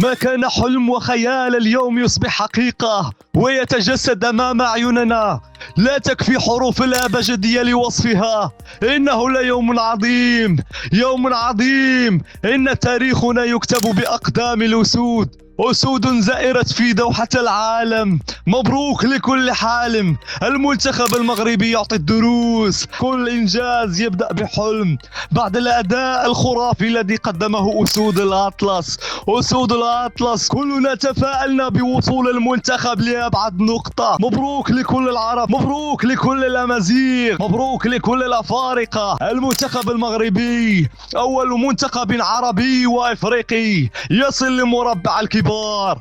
ما كان حلم وخيال اليوم يصبح حقيقة ويتجسد أمام أعيننا. لا تكفي حروف الأبجدية لوصفها. إنه ليوم عظيم، يوم عظيم. إن تاريخنا يكتب بأقدام الأسود، أسود زائرت في دوحة العالم. مبروك لكل حالم. المنتخب المغربي يعطي الدروس. كل إنجاز يبدأ بحلم بعد الأداء الخرافي الذي قدمه أسود الأطلس. أسود الأطلس كلنا تفاءلنا بوصول المنتخب لأبعد نقطة. مبروك لكل العرب، مبروك لكل الأمازيغ، مبروك لكل الأفارقة. المنتخب المغربي أول منتخب عربي وإفريقي يصل لمربع الكبار.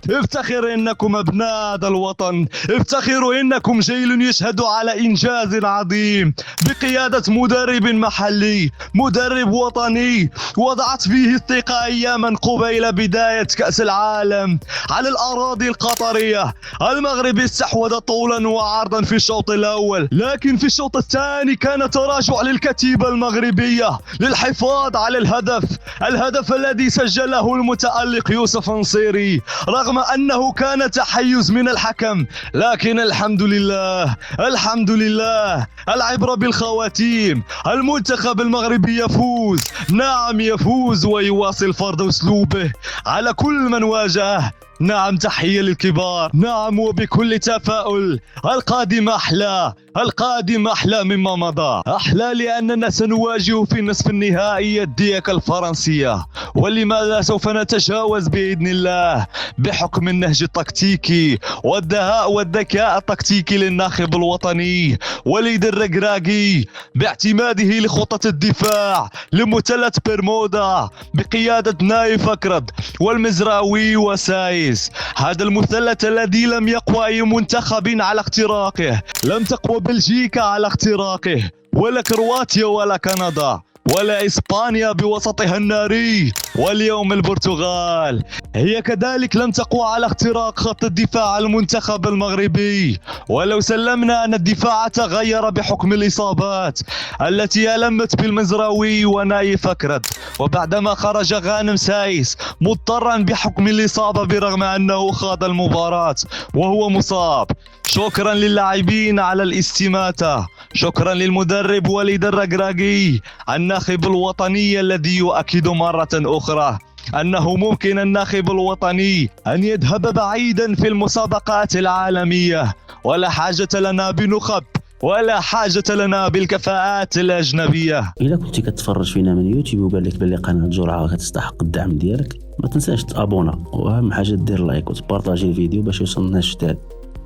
افتخر انكم ابناء هذا الوطن، افتخروا انكم جيل يشهد على انجاز عظيم بقيادة مدرب محلي، مدرب وطني وضعت فيه الثقة اياما قبيل بداية كأس العالم على الاراضي القطرية. المغرب استحوذ طولا وعرضا في الشوط الاول، لكن في الشوط الثاني كان تراجع للكتيبة المغربية للحفاظ على الهدف الذي سجله المتألق يوسف نصيري رغم أنه كان تحيز من الحكم. لكن الحمد لله، الحمد لله، العبرة بالخواتيم. المنتخب المغربي يفوز، نعم يفوز، ويواصل فرض أسلوبه على كل من واجهه. نعم، تحية للكبار، نعم، وبكل تفاؤل. القادم أحلى، القادم أحلى مما مضى. أحلى لأننا سنواجه في نصف النهائي الديك الفرنسية، ولماذا سوف نتجاوز بإذن الله بحكم النهج التكتيكي والدهاء والذكاء التكتيكي للناخب الوطني وليد الركراكي باعتماده لخطة الدفاع لمثلث برمودا بقيادة نايف أكرد والمزراوي وسايس. هذا المثلث الذي لم يقوى أي منتخب على اختراقه، لم تقوى بلجيكا على اختراقه، ولا كرواتيا ولا كندا ولا إسبانيا بوسطها الناري، واليوم البرتغال هي كذلك لم تقوى على اختراق خط الدفاع المنتخب المغربي. ولو سلمنا أن الدفاع تغير بحكم الإصابات التي ألمت بالمزراوي ونايف أكرد، وبعدما خرج غانم سايس مضطرا بحكم الإصابة برغم أنه خاض المباراة وهو مصاب. شكرا للاعبين على الاستماتة، شكرا للمدرب وليد الركراكي الناخب الوطني الذي يؤكد مرة أخرى أنه ممكن الناخب الوطني أن يذهب بعيدا في المسابقات العالمية. ولا حاجة لنا بنخب، ولا حاجة لنا بالكفاءات الأجنبية. إذا كنت كتفرج فينا من يوتيوب وقال لك بلي قناة جرعة كتستحق الدعم ديالك، ما تنساش تابونا، وأهم حاجة دير لايك وتبارطاجي الفيديو باش يوصل للناس جداد.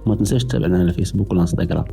ما تنساش تتابعنا على الفيسبوك والانستغرام.